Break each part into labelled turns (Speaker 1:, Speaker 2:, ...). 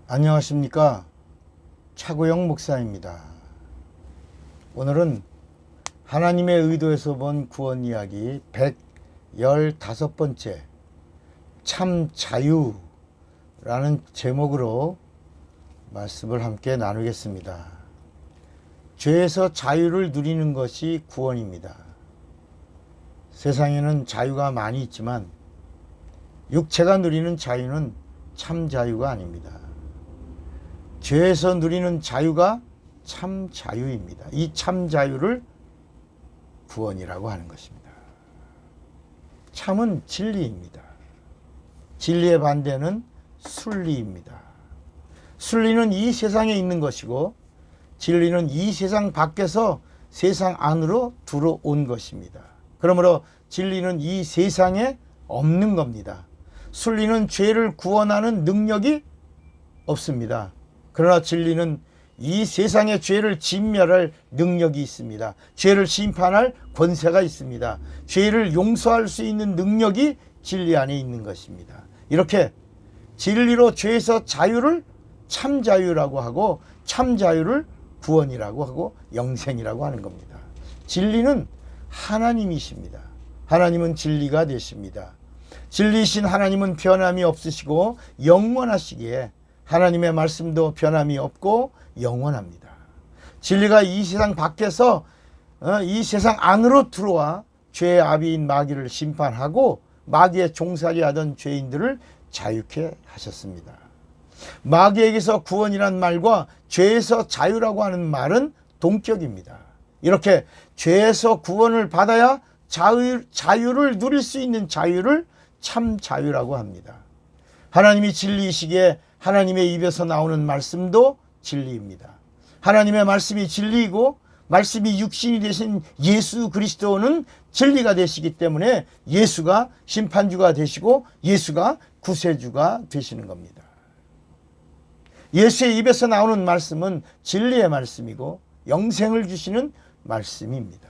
Speaker 1: 안녕하십니까. 차고영 목사입니다. 오늘은 하나님의 의도에서 본 구원 이야기 115번째 참 자유라는 제목으로 말씀을 함께 나누겠습니다. 죄에서 자유를 누리는 것이 구원입니다. 세상에는 자유가 많이 있지만 육체가 누리는 자유는 참 자유가 아닙니다. 죄에서 누리는 자유가 참 자유입니다. 이 참 자유를 구원이라고 하는 것입니다. 참은 진리입니다. 진리의 반대는 순리입니다. 순리는 이 세상에 있는 것이고 진리는 이 세상 밖에서 세상 안으로 들어온 것입니다. 그러므로 진리는 이 세상에 없는 겁니다. 순리는 죄를 구원하는 능력이 없습니다. 그러나 진리는 이 세상의 죄를 진멸할 능력이 있습니다. 죄를 심판할 권세가 있습니다. 죄를 용서할 수 있는 능력이 진리 안에 있는 것입니다. 이렇게 진리로 죄에서 자유를 참 자유라고 하고 참 자유를 구원이라고 하고 영생이라고 하는 겁니다. 진리는 하나님이십니다. 하나님은 진리가 되십니다. 진리이신 하나님은 변함이 없으시고 영원하시기에 하나님의 말씀도 변함이 없고 영원합니다. 진리가 이 세상 밖에서 이 세상 안으로 들어와 죄의 아비인 마귀를 심판하고 마귀의 종살이 하던 죄인들을 자유케 하셨습니다. 마귀에게서 구원이란 말과 죄에서 자유라고 하는 말은 동격입니다. 이렇게 죄에서 구원을 받아야 자유를 누릴 수 있는 자유를 참 자유라고 합니다. 하나님이 진리이시기에 하나님의 입에서 나오는 말씀도 진리입니다. 하나님의 말씀이 진리이고 말씀이 육신이 되신 예수 그리스도는 진리가 되시기 때문에 예수가 심판주가 되시고 예수가 구세주가 되시는 겁니다. 예수의 입에서 나오는 말씀은 진리의 말씀이고 영생을 주시는 말씀입니다.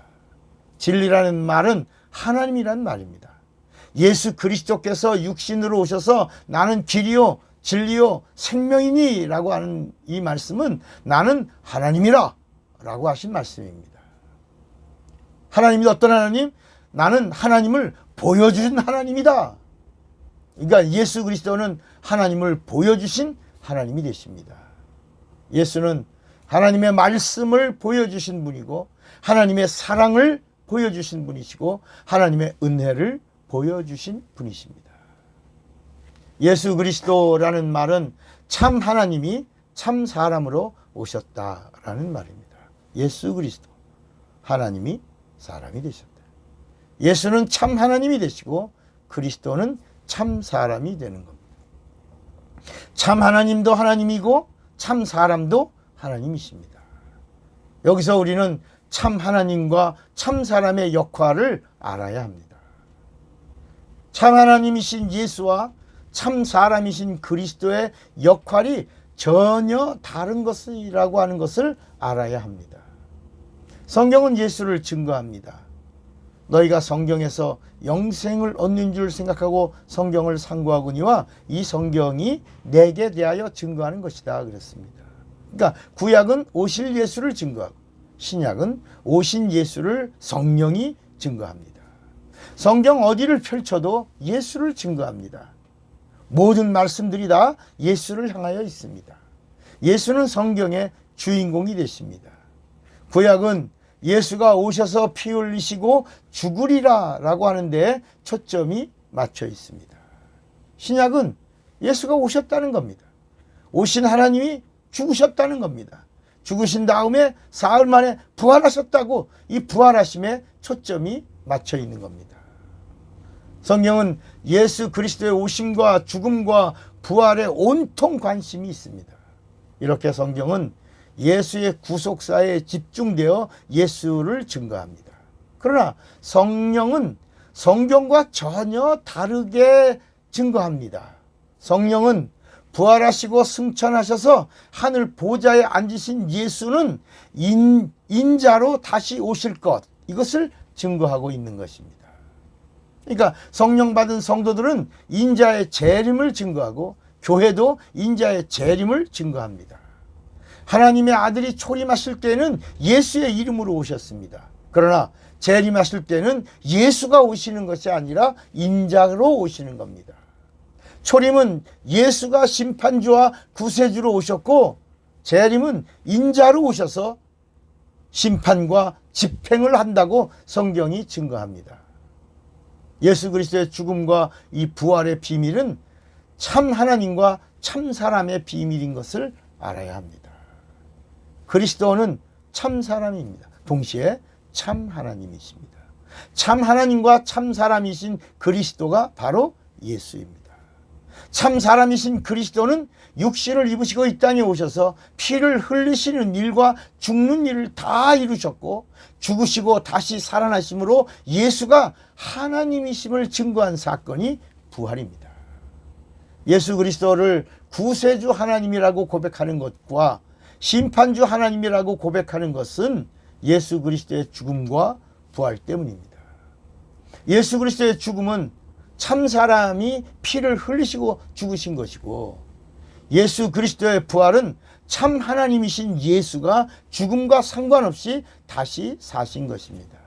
Speaker 1: 진리라는 말은 하나님이란 말입니다. 예수 그리스도께서 육신으로 오셔서 나는 길이요 진리요 생명이니 라고 하는 이 말씀은 나는 하나님이라 라고 하신 말씀입니다. 하나님이 어떤 하나님? 나는 하나님을 보여주신 하나님이다. 그러니까 예수 그리스도는 하나님을 보여주신 하나님이 되십니다. 예수는 하나님의 말씀을 보여주신 분이고 하나님의 사랑을 보여주신 분이시고 하나님의 은혜를 보여주신 분이십니다. 예수 그리스도라는 말은 참 하나님이 참 사람으로 오셨다라는 말입니다. 예수 그리스도 하나님이 사람이 되셨다. 예수는 참 하나님이 되시고 그리스도는 참 사람이 되는 겁니다. 참 하나님도 하나님이고 참 사람도 하나님이십니다. 여기서 우리는 참 하나님과 참 사람의 역할을 알아야 합니다. 참 하나님이신 예수와 참 사람이신 그리스도의 역할이 전혀 다른 것이라고 하는 것을 알아야 합니다. 성경은 예수를 증거합니다. 너희가 성경에서 영생을 얻는 줄 생각하고 성경을 상고하거니와 이 성경이 내게 대하여 증거하는 것이다 그랬습니다. 그러니까 구약은 오실 예수를 증거하고 신약은 오신 예수를 성령이 증거합니다. 성경 어디를 펼쳐도 예수를 증거합니다. 모든 말씀들이 다 예수를 향하여 있습니다. 예수는 성경의 주인공이 되십니다. 구약은 예수가 오셔서 피 흘리시고 죽으리라 라고 하는데 초점이 맞춰 있습니다. 신약은 예수가 오셨다는 겁니다. 오신 하나님이 죽으셨다는 겁니다. 죽으신 다음에 사흘 만에 부활하셨다고 이 부활하심에 초점이 맞춰 있는 겁니다. 성경은 예수 그리스도의 오심과 죽음과 부활에 온통 관심이 있습니다. 이렇게 성경은 예수의 구속사에 집중되어 예수를 증거합니다. 그러나 성령은 성경과 전혀 다르게 증거합니다. 성령은 부활하시고 승천하셔서 하늘 보좌에 앉으신 예수는 인자로 다시 오실 것, 이것을 증거하고 있는 것입니다. 그러니까 성령 받은 성도들은 인자의 재림을 증거하고 교회도 인자의 재림을 증거합니다. 하나님의 아들이 초림하실 때는 예수의 이름으로 오셨습니다. 그러나 재림하실 때는 예수가 오시는 것이 아니라 인자로 오시는 겁니다. 초림은 예수가 심판주와 구세주로 오셨고, 재림은 인자로 오셔서 심판과 집행을 한다고 성경이 증거합니다. 예수 그리스도의 죽음과 이 부활의 비밀은 참 하나님과 참 사람의 비밀인 것을 알아야 합니다. 그리스도는 참 사람입니다. 동시에 참 하나님이십니다. 참 하나님과 참 사람이신 그리스도가 바로 예수입니다. 참 사람이신 그리스도는 육신을 입으시고 이 땅에 오셔서 피를 흘리시는 일과 죽는 일을 다 이루셨고, 죽으시고 다시 살아나심으로 예수가 하나님이심을 증거한 사건이 부활입니다. 예수 그리스도를 구세주 하나님이라고 고백하는 것과 심판주 하나님이라고 고백하는 것은 예수 그리스도의 죽음과 부활 때문입니다. 예수 그리스도의 죽음은 참 사람이 피를 흘리시고 죽으신 것이고, 예수 그리스도의 부활은 참 하나님이신 예수가 죽음과 상관없이 다시 사신 것입니다.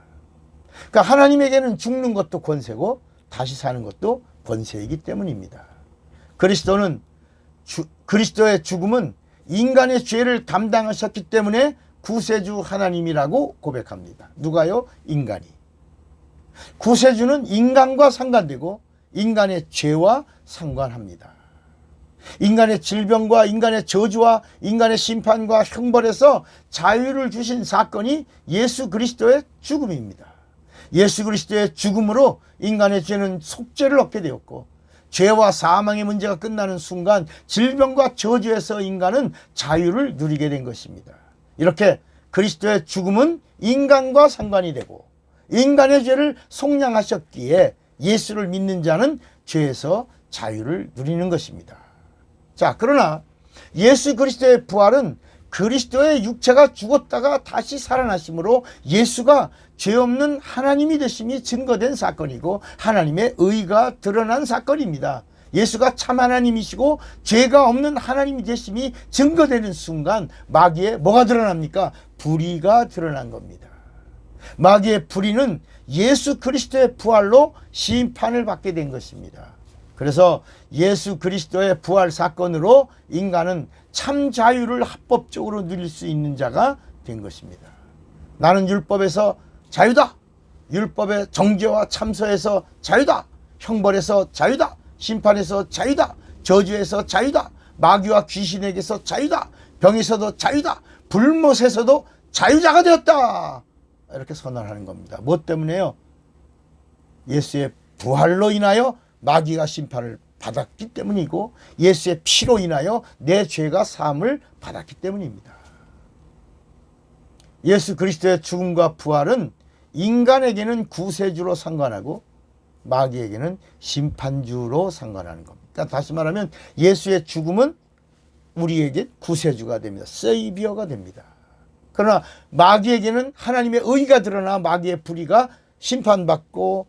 Speaker 1: 그러니까 하나님에게는 죽는 것도 권세고 다시 사는 것도 권세이기 때문입니다. 그리스도의 죽음은 인간의 죄를 담당하셨기 때문에 구세주 하나님이라고 고백합니다. 누가요? 인간이. 구세주는 인간과 상관되고 인간의 죄와 상관합니다. 인간의 질병과 인간의 저주와 인간의 심판과 형벌에서 자유를 주신 사건이 예수 그리스도의 죽음입니다. 예수 그리스도의 죽음으로 인간의 죄는 속죄를 얻게 되었고, 죄와 사망의 문제가 끝나는 순간 질병과 저주에서 인간은 자유를 누리게 된 것입니다. 이렇게 그리스도의 죽음은 인간과 상관이 되고 인간의 죄를 속량하셨기에 예수를 믿는 자는 죄에서 자유를 누리는 것입니다. 자, 그러나 예수 그리스도의 부활은 그리스도의 육체가 죽었다가 다시 살아나심으로 예수가 죄 없는 하나님이 되심이 증거된 사건이고 하나님의 의가 드러난 사건입니다. 예수가 참 하나님이시고 죄가 없는 하나님이 되심이 증거되는 순간 마귀에 뭐가 드러납니까? 불의가 드러난 겁니다. 마귀의 불의는 예수 그리스도의 부활로 심판을 받게 된 것입니다. 그래서 예수 그리스도의 부활 사건으로 인간은 참 자유를 합법적으로 누릴 수 있는 자가 된 것입니다. 나는 율법에서 자유다. 율법의 정죄와 참소에서 자유다. 형벌에서 자유다. 심판에서 자유다. 저주에서 자유다. 마귀와 귀신에게서 자유다. 병에서도 자유다. 불못에서도 자유자가 되었다. 이렇게 선언하는 겁니다. 무엇 때문에요? 예수의 부활로 인하여 마귀가 심판을 받았기 때문이고 예수의 피로 인하여 내 죄가 사함을 받았기 때문입니다. 예수 그리스도의 죽음과 부활은 인간에게는 구세주로 상관하고 마귀에게는 심판주로 상관하는 겁니다. 그러니까 다시 말하면 예수의 죽음은 우리에게 구세주가 됩니다. 세이비어가 됩니다. 그러나 마귀에게는 하나님의 의가 드러나 마귀의 불의가 심판받고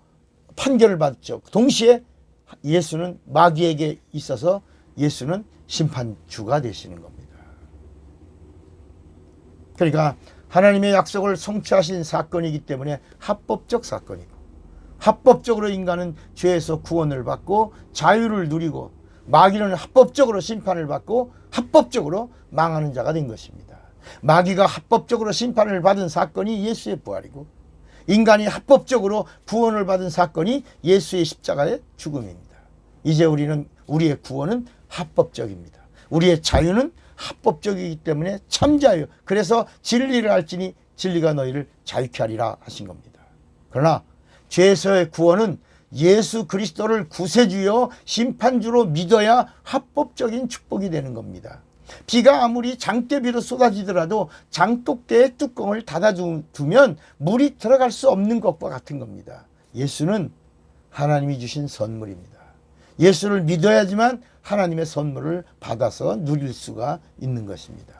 Speaker 1: 판결을 받죠. 동시에 예수는 마귀에게 있어서 예수는 심판주가 되시는 겁니다. 그러니까 하나님의 약속을 성취하신 사건이기 때문에 합법적 사건이고 합법적으로 인간은 죄에서 구원을 받고 자유를 누리고 마귀는 합법적으로 심판을 받고 합법적으로 망하는 자가 된 것입니다. 마귀가 합법적으로 심판을 받은 사건이 예수의 부활이고 인간이 합법적으로 구원을 받은 사건이 예수의 십자가의 죽음입니다. 이제 우리의 구원은 합법적입니다. 우리의 자유는 합법적이기 때문에 참자유. 그래서 진리를 알지니 진리가 너희를 자유케 하리라 하신 겁니다. 그러나 죄에서의 구원은 예수 그리스도를 구세주요 심판주로 믿어야 합법적인 축복이 되는 겁니다. 비가 아무리 장대비로 쏟아지더라도 장독대의 뚜껑을 닫아두면 물이 들어갈 수 없는 것과 같은 겁니다. 예수는 하나님이 주신 선물입니다. 예수를 믿어야지만 하나님의 선물을 받아서 누릴 수가 있는 것입니다.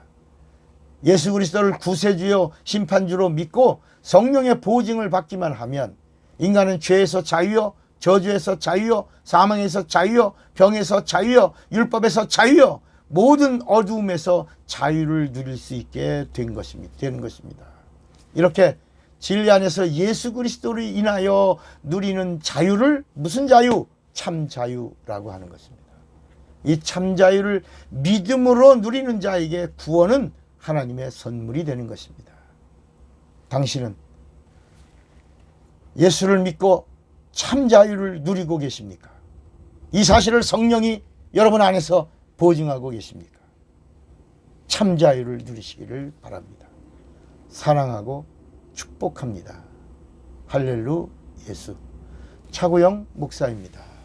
Speaker 1: 예수 그리스도를 구세주요 심판주로 믿고 성령의 보증을 받기만 하면 인간은 죄에서 자유요 저주에서 자유요, 사망에서 자유요, 병에서 자유요, 율법에서 자유요, 모든 어두움에서 자유를 누릴 수 있게 되는 것입니다. 이렇게 진리 안에서 예수 그리스도를 인하여 누리는 자유를 무슨 자유? 참 자유라고 하는 것입니다. 이 참 자유를 믿음으로 누리는 자에게 구원은 하나님의 선물이 되는 것입니다. 당신은 예수를 믿고 참 자유를 누리고 계십니까? 이 사실을 성령이 여러분 안에서 보증하고 계십니까? 참 자유를 누리시기를 바랍니다. 사랑하고 축복합니다. 할렐루 예수. 차구영 목사입니다.